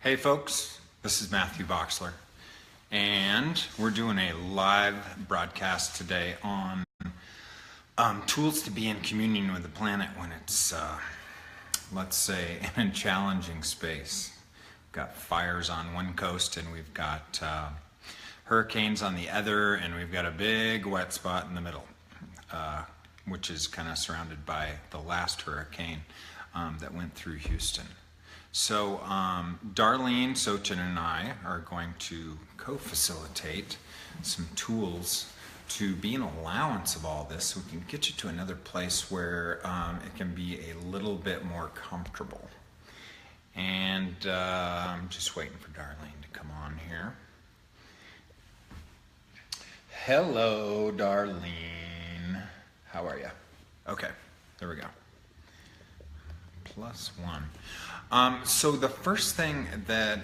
Hey folks, this is Matthew Bochsler, and we're doing a live broadcast today on tools to be in communion with the planet when it's, let's say, in a challenging space. We've got fires on one coast, and we've got hurricanes on the other, and we've got a big wet spot in the middle, which is kind of surrounded by the last hurricane that went through Houston. So Darlene, Sochin, and I are going to co-facilitate some tools to be an allowance of all this so we can get you to another place where it can be a little bit more comfortable. And I'm just waiting for Darlene to come on here. Hello, Darlene. How are you? Okay, there we go. +1. So the first thing that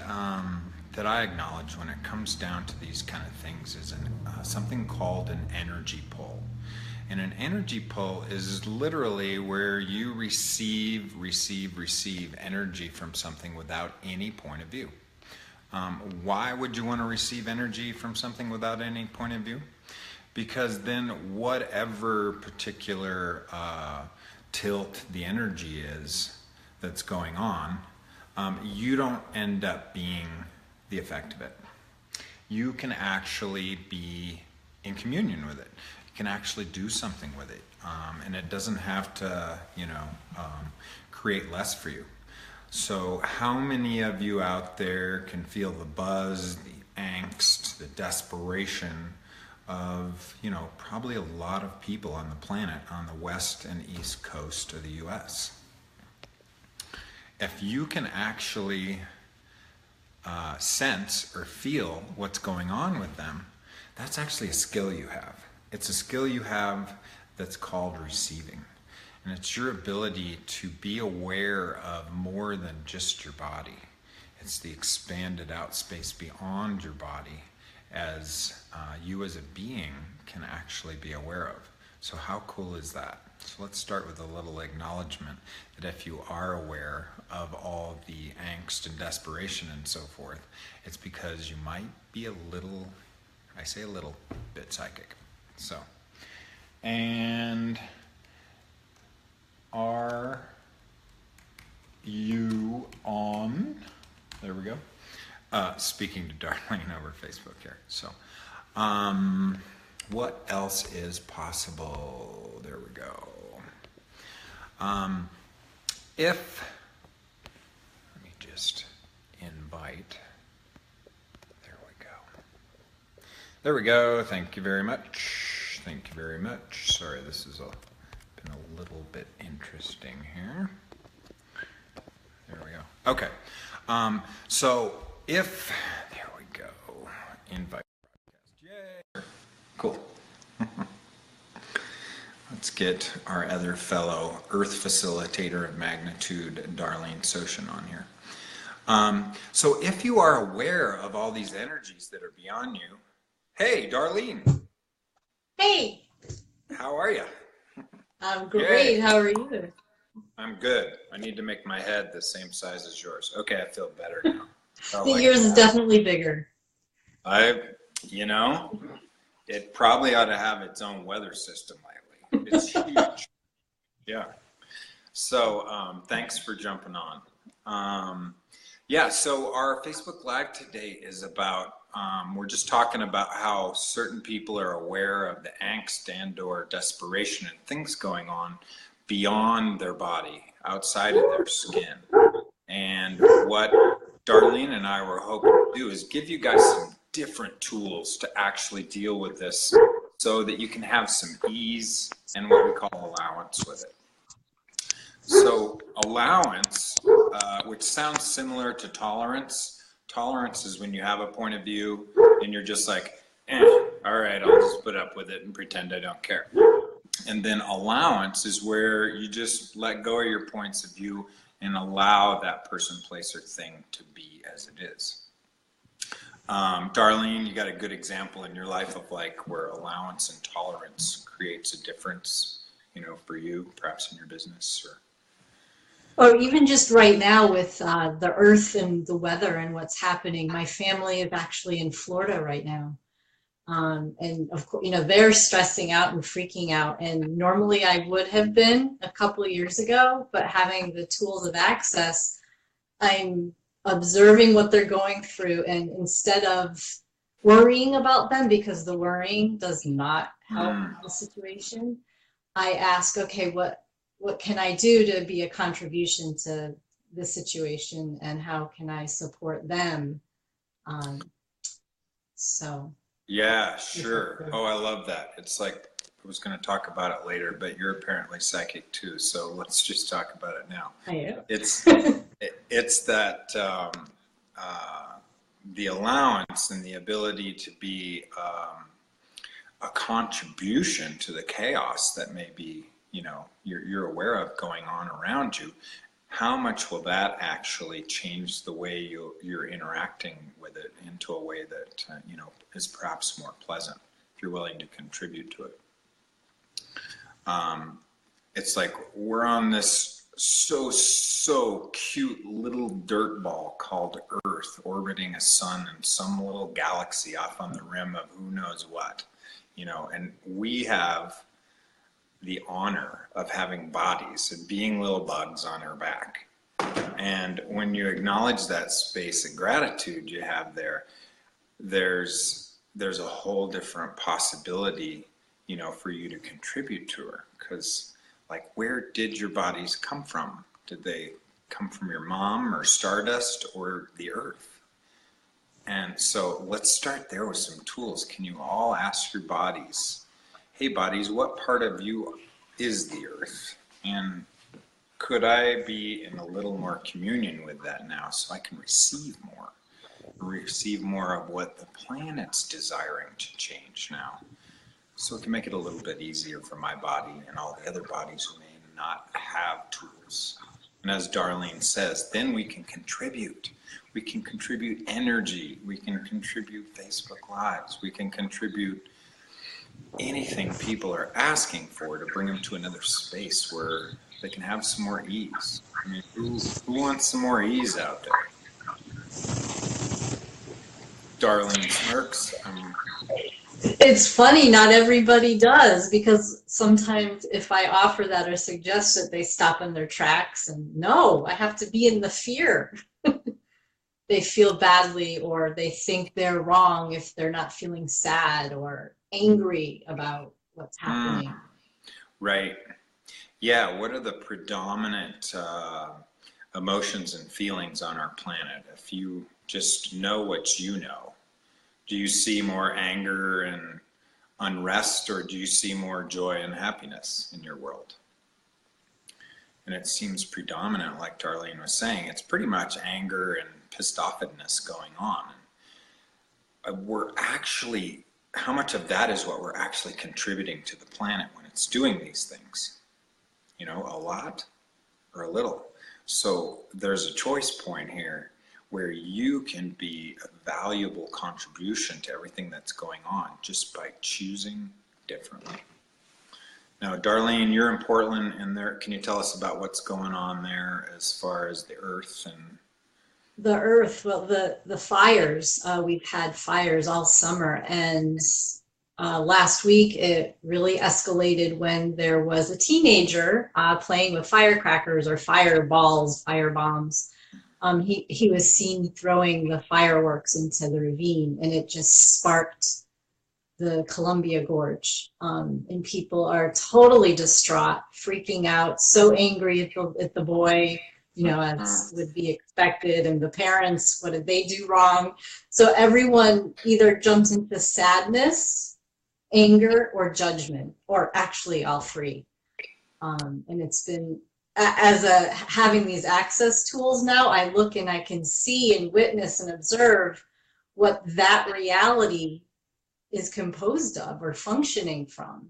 that I acknowledge when it comes down to these kind of things is something called an energy pull. And an energy pull is literally where you receive energy from something without any point of view. Why would you want to receive energy from something without any point of view? Because then whatever particular tilt the energy is that's going on, you don't end up being the effect of it. You can actually be in communion with it. You can actually do something with it, and it doesn't have to, create less for you. So how many of you out there can feel the buzz, the angst, the desperation of, probably a lot of people on the planet on the west and east coast of the US? If you can actually sense or feel what's going on with them, that's actually a skill you have. It's a skill you have that's called receiving. And it's your ability to be aware of more than just your body. It's the expanded out space beyond your body as you as a being can actually be aware of. So how cool is that? So let's start with a little acknowledgement that if you are aware of all the angst and desperation and so forth, it's because you might be a little, I say a little bit psychic. So, and are you on? There we go. Speaking to Darlene over Facebook here. So, what else is possible? There we go. If, let me just invite, there we go. There we go, thank you very much. Thank you very much. Sorry, this has been a little bit interesting here. There we go. Okay, so if, there we go, invite broadcast, yay. Cool. Let's get our other fellow Earth facilitator of magnitude, Darlene Sochin, on here. So if you are aware of all these energies that are beyond you, hey, Darlene. Hey. How are you? I'm great. Yay. How are you? I'm good. I need to make my head the same size as yours. Okay, I feel better now. Yours is definitely bigger. It probably ought to have its own weather system lately. It's huge. Yeah. So thanks for jumping on. So our Facebook Live today is about, we're just talking about how certain people are aware of the angst and or desperation and things going on beyond their body, outside of their skin. And what Darlene and I were hoping to do is give you guys some different tools to actually deal with this so that you can have some ease and what we call allowance with it. So allowance, which sounds similar to tolerance. Tolerance is when you have a point of view and you're just like, all right, I'll just put up with it and pretend I don't care. And then allowance is where you just let go of your points of view and allow that person, place, or thing to be as it is. Darlene, you got a good example in your life of like where allowance and tolerance creates a difference, for you, perhaps in your business or Or even just right now with the earth and the weather and what's happening. My family is actually in Florida right now. And of course, they're stressing out and freaking out. And normally I would have been a couple of years ago, but having the tools of access, I'm observing what they're going through. And instead of worrying about them, because the worrying does not help the situation, I ask, okay, what can I do to be a contribution to the situation, and how can I support them? Um, so. Yeah, sure. Oh, I love that. It's like I was going to talk about it later, but you're apparently psychic too, so let's just talk about it now. I am. It's that the allowance and the ability to be a contribution to the chaos that may be, you're aware of going on around you. How much will that actually change the way you're interacting with it into a way that is perhaps more pleasant if you're willing to contribute to it? It's like we're on this so cute little dirt ball called Earth, orbiting a sun in some little galaxy off on the rim of who knows what, and we have the honor of having bodies and being little bugs on our back. And when you acknowledge that space of gratitude you have there's a whole different possibility, for you to contribute to her. Because, like, where did your bodies come from? Did they come from your mom or stardust or the earth? And so let's start there with some tools. Can you all ask your bodies, hey bodies, what part of you is the earth? And could I be in a little more communion with that now, so I can receive more of what the planet's desiring to change now, so it can make it a little bit easier for my body and all the other bodies who may not have tools. And as Darlene says, then we can contribute. We can contribute energy. We can contribute Facebook Lives. We can contribute anything people are asking for to bring them to another space where they can have some more ease. I mean, who wants some more ease out there? Darlene smirks. It's funny, not everybody does, because sometimes if I offer that or suggest it, they stop in their tracks and no, I have to be in the fear. They feel badly, or they think they're wrong if they're not feeling sad or angry about what's happening. Right. Yeah, what are the predominant emotions and feelings on our planet? If you just know what you know, do you see more anger and unrest, or do you see more joy and happiness in your world? And it seems predominant, like Darlene was saying, it's pretty much anger and pissed offedness going on. We're actually, how much of that is what we're actually contributing to the planet when it's doing these things? A lot or a little. So there's a choice point here where you can be a valuable contribution to everything that's going on just by choosing differently. Now, Darlene, you're in Portland, and can you tell us about what's going on there as far as the earth and the earth? Well, the fires, we've had fires all summer, and last week it really escalated when there was a teenager playing with firecrackers or fireballs, fire bombs. He was seen throwing the fireworks into the ravine, and it just sparked the Columbia Gorge. And people are totally distraught, freaking out, so angry at the boy, as would be expected, and the parents, what did they do wrong? So everyone either jumps into sadness, anger, or judgment, or actually all three. And it's been, having these access tools now, I look and I can see and witness and observe what that reality is composed of or functioning from.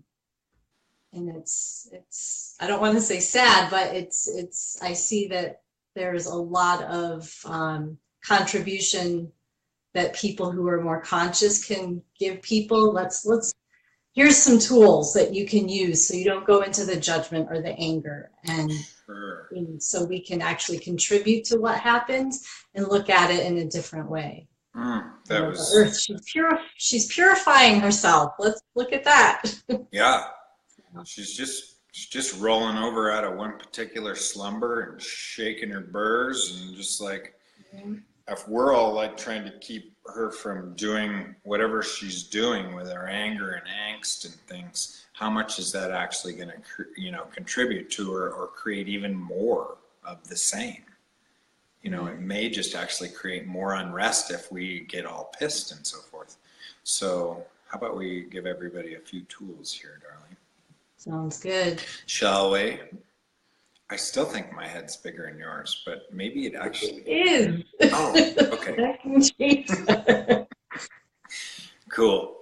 And it's I don't want to say sad, but it's I see that there's a lot of contribution that people who are more conscious can give people. Let's here's some tools that you can use so you don't go into the judgment or the anger. Sure. And so we can actually contribute to what happens and look at it in a different way. That The was, earth, she's purifying herself. Let's look at that. yeah. She's just rolling over out of one particular slumber and shaking her burrs and just like, if we're all like trying to keep her from doing whatever she's doing with her anger and angst and things, how much is that actually going to, contribute to her or create even more of the same? It may just actually create more unrest if we get all pissed and so forth. So how about we give everybody a few tools here, Darlene? Sounds good. Shall we? I still think my head's bigger than yours, but maybe it actually It is. Oh, okay. That can change. Cool.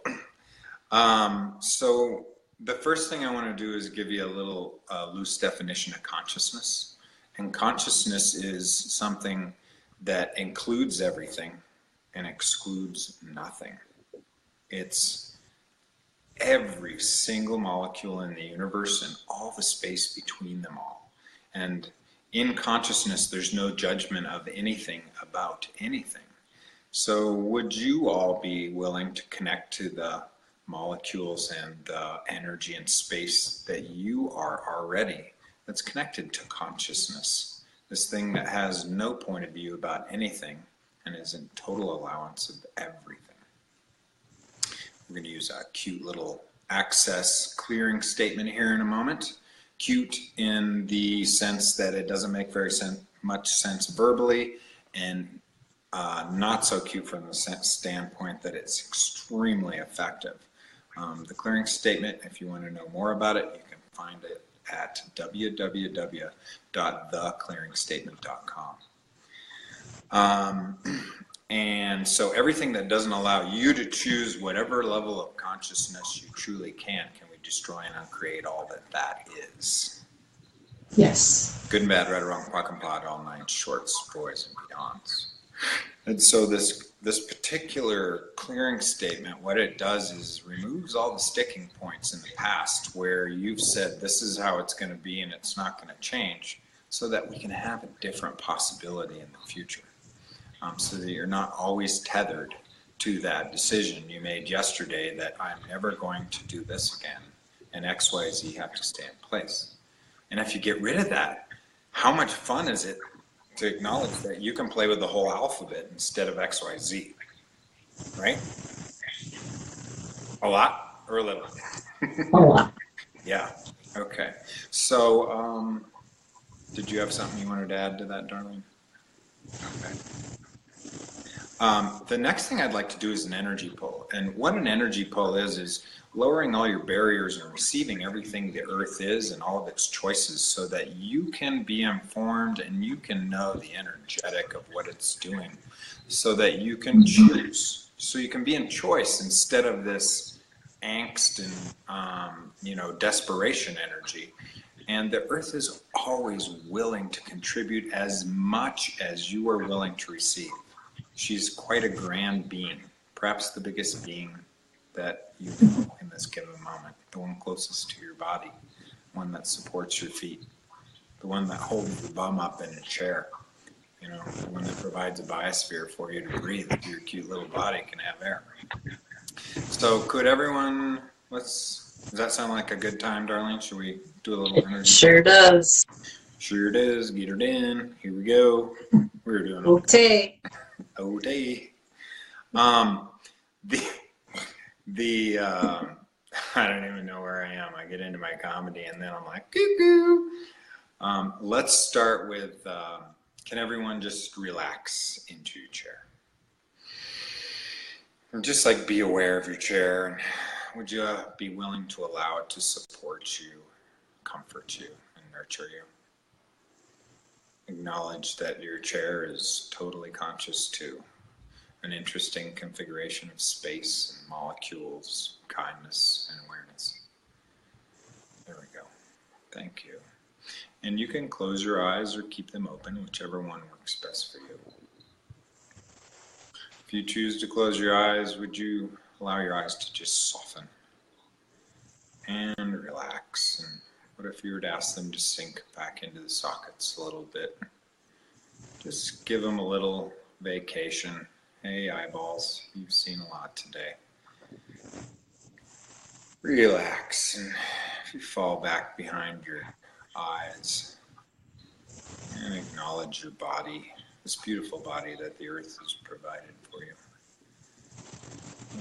So the first thing I want to do is give you a little loose definition of consciousness. And consciousness is something that includes everything and excludes nothing. It's every single molecule in the universe and all the space between them all. And in consciousness, there's no judgment of anything about anything. So would you all be willing to connect to the molecules and the energy and space that you are already, that's connected to consciousness, this thing that has no point of view about anything and is in total allowance of everything? We're going to use a cute little access clearing statement here in a moment. Cute in the sense that it doesn't make very much sense verbally, and not so cute from the standpoint that it's extremely effective. The clearing statement, if you want to know more about it, you can find it at www.theclearingstatement.com. And so everything that doesn't allow you to choose whatever level of consciousness you truly can we destroy and uncreate all that is. Yes. Good and bad, right or wrong, POC and POD, all nine shorts, boys and beyonds. And so this particular clearing statement, what it does is removes all the sticking points in the past where you've said this is how it's going to be and it's not going to change, so that we can have a different possibility in the future. So that you're not always tethered to that decision you made yesterday that I'm never going to do this again, and X, Y, Z have to stay in place. And if you get rid of that, how much fun is it to acknowledge that you can play with the whole alphabet instead of X, Y, Z, right? A lot or a little? A lot. Yeah, okay. So did you have something you wanted to add to that, Darlene? Okay. The next thing I'd like to do is an energy pull. And what an energy pull is lowering all your barriers and receiving everything the earth is and all of its choices so that you can be informed and you can know the energetic of what it's doing so that you can choose. So you can be in choice instead of this angst and, desperation energy. And the earth is always willing to contribute as much as you are willing to receive. She's quite a grand being, perhaps the biggest being that you know in this given moment, the one closest to your body, one that supports your feet, the one that holds the bum up in a chair, the one that provides a biosphere for you to breathe. Your cute little body can have air. So could everyone, does that sound like a good time, Darlene? Should we do a little energy? Sure does. Sure does. Get her in. Here we go. We're doing okay. Okay. I don't even know where I am. I get into my comedy and then I'm like, cuckoo. Let's start with, can everyone just relax into your chair? And just like be aware of your chair, and would you be willing to allow it to support you, comfort you, and nurture you? Acknowledge that your chair is totally conscious too. An interesting configuration of space and molecules, kindness and awareness. There we go. Thank you. And you can close your eyes or keep them open, whichever one works best for you. If you choose to close your eyes, would you allow your eyes to just soften? and relax. And what if you were to ask them to sink back into the sockets a little bit? Just give them a little vacation. Hey, eyeballs, you've seen a lot today. Relax, and if you fall back behind your eyes and acknowledge your body, this beautiful body that the earth has provided for you.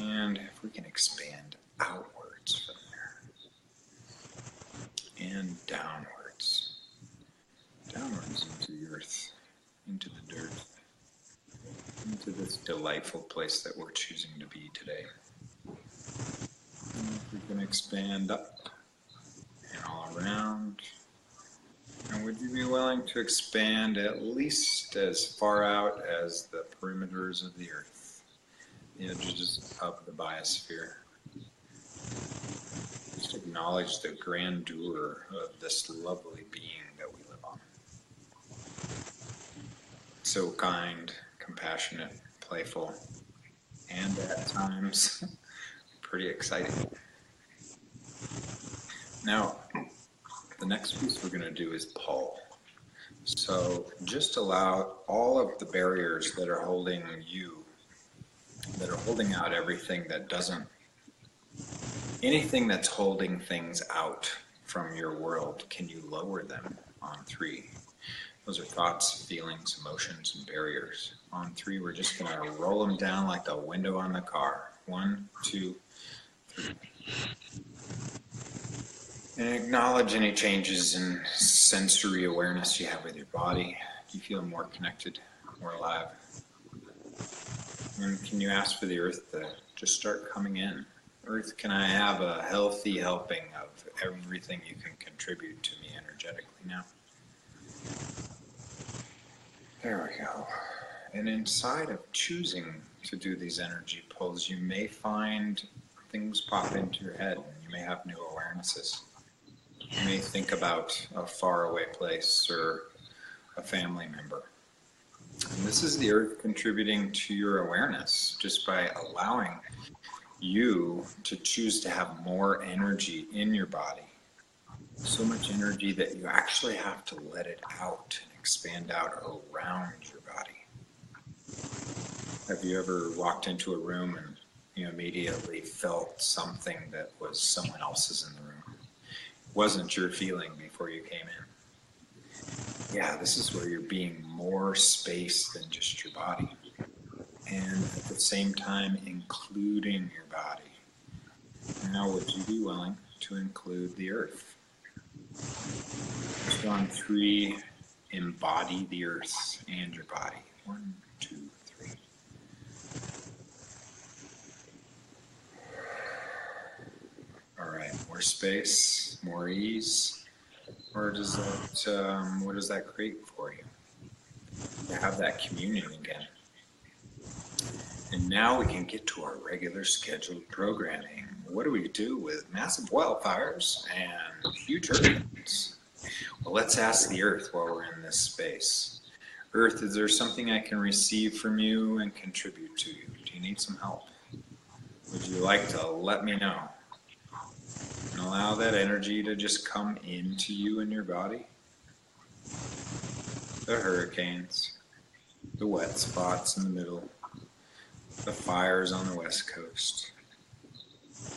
And if we can expand outwards from there and downwards into the earth, into the dirt, into this delightful place that we're choosing to be today. And if we can expand up and all around, and would you be willing to expand at least as far out as the perimeters of the earth, the edges of the biosphere? Just acknowledge the grandeur of this lovely being that we live on. So kind, compassionate, playful, and at times pretty exciting. Now, the next piece we're going to do is pull. So just allow all of the barriers that are holding you, that are holding out everything that doesn't, anything that's holding things out from your world, can you lower them on 3? Those are thoughts, feelings, emotions, and barriers. On 3, we're just going to roll them down like the window on the car. 1, 2, 3. And acknowledge any changes in sensory awareness you have with your body. Do you feel more connected, more alive? And can you ask for the earth to just start coming in? Earth, can I have a healthy helping of everything you can contribute to me energetically now? There we go. And inside of choosing to do these energy pulls, you may find things pop into your head, and you may have new awarenesses. You may think about a faraway place or a family member. And this is the earth contributing to your awareness just by allowing you to choose to have more energy in your body. So much energy that you actually have to let it out and expand out around your body. Have you ever walked into a room and you immediately felt something that was someone else's in the room? Wasn't your feeling before you came in? Yeah, this is where you're being more space than just your body. And at the same time, including your body. Now, would you be willing to include the earth? Just on 3, embody the earth and your body. 1, 2, 3. All right, more space, more ease. Or does that, what does that create for you? To have that communion again. And now we can get to our regular scheduled programming. What do we do with massive wildfires and huge hurricanes? Well, let's ask the earth while we're in this space. Earth, is there something I can receive from you and contribute to you? Do you need some help? Would you like to let me know? And allow that energy to just come into you and your body. The hurricanes, the wet spots in the middle, the fires on the west coast.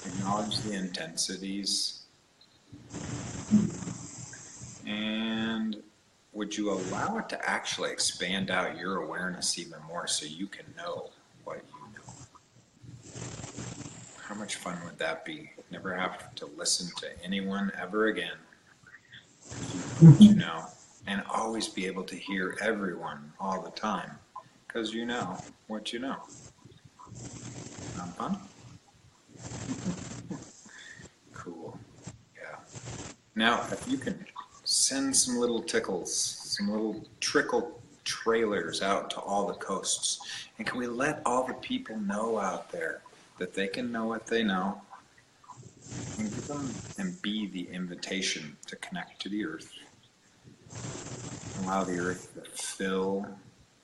Acknowledge the intensities. And would you allow it to actually expand out your awareness even more so you can know what you know? How much fun would that be? Never have to listen to anyone ever again. You know, and always be able to hear everyone all the time because you know what you know. Not fun? Cool. Yeah. Now, if you can send some little tickles, some little trickle trailers out to all the coasts, and can we let all the people know out there that they can know what they know, and give them and be the invitation to connect to the earth. Allow the earth to fill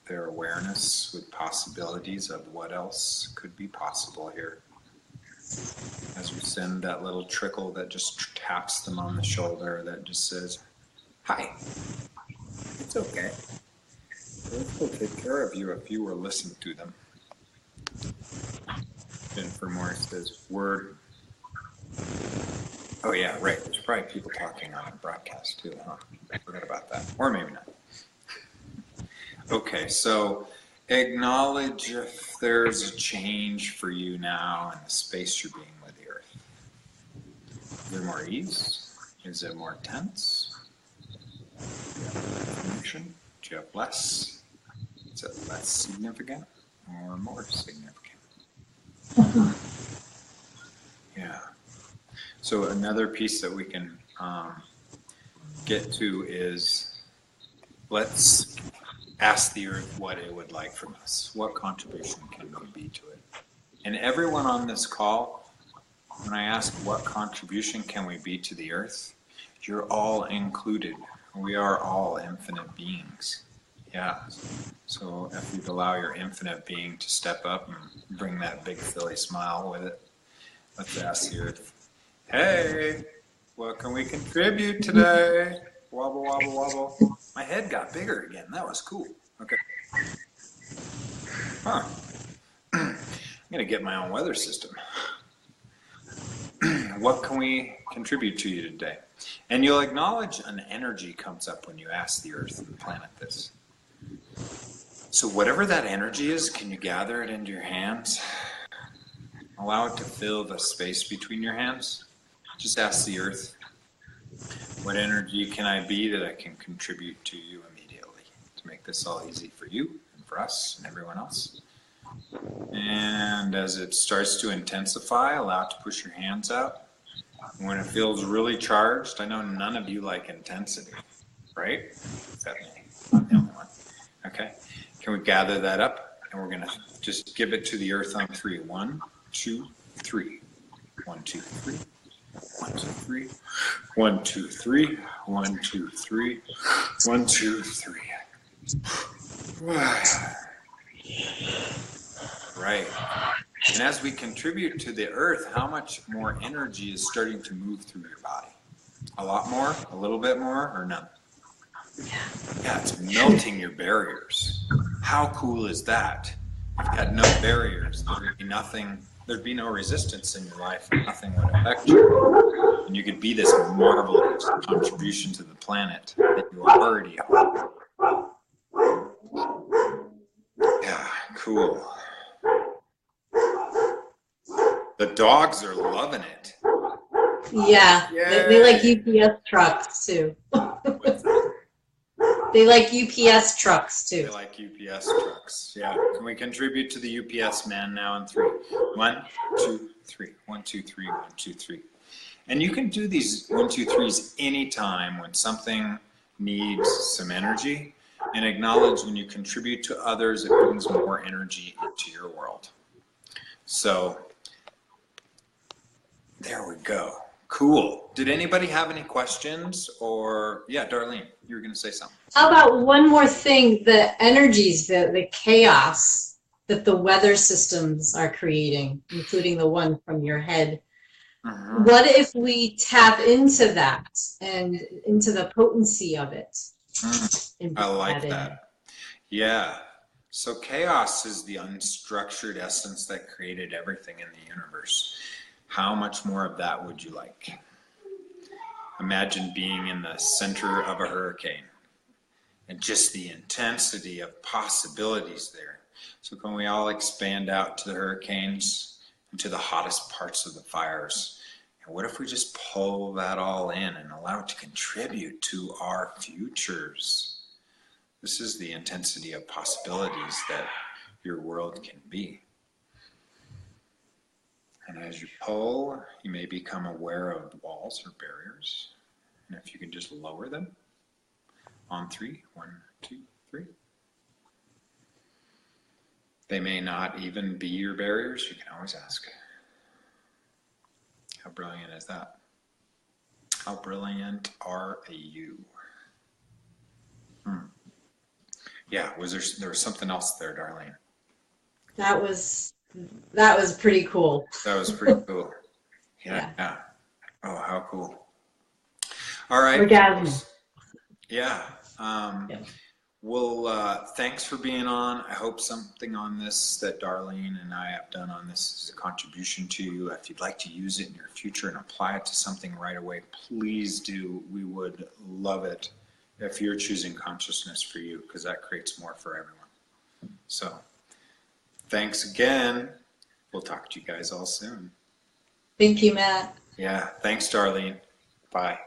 their awareness with possibilities of what else could be possible here. As we send that little trickle that just taps them on the shoulder, that just says, hi, it's okay. Earth will take care of you if you will listen to them. Jennifer Morris says, word. Oh yeah, right. There's probably people talking on the broadcast too, huh? I forgot about that. Or maybe not. Okay, so acknowledge if there's a change for you now in the space you're being with the Earth. Is there more ease? Is it more tense? Do you have more information? Do you have less? Is it less significant or more significant? Yeah. So another piece that we can get to is, let's ask the Earth what it would like from us. What contribution can we be to it? And everyone on this call, when I ask what contribution can we be to the Earth, you're all included. We are all infinite beings. Yeah. So if you'd allow your infinite being to step up and bring that big silly smile with it, let's ask the Earth, hey, what can we contribute today? Wobble, wobble, wobble. My head got bigger again. That was cool. Okay. Huh. I'm going to get my own weather system. What can we contribute to you today? And you'll acknowledge an energy comes up when you ask the Earth and the planet this. So whatever that energy is, can you gather it into your hands? Allow it to fill the space between your hands. Just ask the Earth, what energy can I be that I can contribute to you immediately to make this all easy for you and for us and everyone else? And as it starts to intensify, allow it to push your hands out. When it feels really charged, I know none of you like intensity, right? Except me. I'm the only one. Okay. Can we gather that up? And we're going to just give it to the Earth on 3. 1, 2, 3. 1, 2, 3. 1, 2, 3. 1, 2, 3. 1, 2, 3. 1, 2, 3. Right. And as we contribute to the Earth, how much more energy is starting to move through your body? A lot more? A little bit more? Or none? Yeah, it's melting your barriers. How cool is that? If you had no barriers, there would be nothing, there'd be no resistance in your life, and nothing would affect you. And you could be this marvelous contribution to the planet that you already are. Yeah, cool. The dogs are loving it. Yeah, they like UPS trucks too. What's that? They like UPS trucks too. They like UPS trucks. Yeah. Can we contribute to the UPS man now in 3? 1, 2, 3. 1, 2, 3. 1, 2, 3. And you can do these 1, 2, 3s anytime when something needs some energy, and acknowledge when you contribute to others, it brings more energy into your world. So there we go. Cool. Did anybody have any questions? Or, yeah, Darlene, you were going to say something. How about one more thing, the energies, the chaos that the weather systems are creating, including the one from your head. Mm-hmm. What if we tap into that and into the potency of it? I like that. Yeah. So chaos is the unstructured essence that created everything in the universe. How much more of that would you like? Imagine being in the center of a hurricane and just the intensity of possibilities there. So can we all expand out to the hurricanes and to the hottest parts of the fires? And what if we just pull that all in and allow it to contribute to our futures? This is the intensity of possibilities that your world can be. And as you pull, you may become aware of walls or barriers. And if you can just lower them on 3, 1, 2, 3. They may not even be your barriers. You can always ask. How brilliant is that? How brilliant are you? Yeah, there was something else there, Darlene? That was that was pretty cool. That was pretty cool. Yeah. Yeah. Oh, how cool. All right, Orgasm. folks. Yeah. Yeah. Well, thanks for being on. I hope something on this that Darlene and I have done on this is a contribution to you. If you'd like to use it in your future and apply it to something right away, please do. We would love it if you're choosing consciousness for you, because that creates more for everyone. So thanks again. We'll talk to you guys all soon. Thank you, Matt. Yeah. Thanks, Darlene. Bye.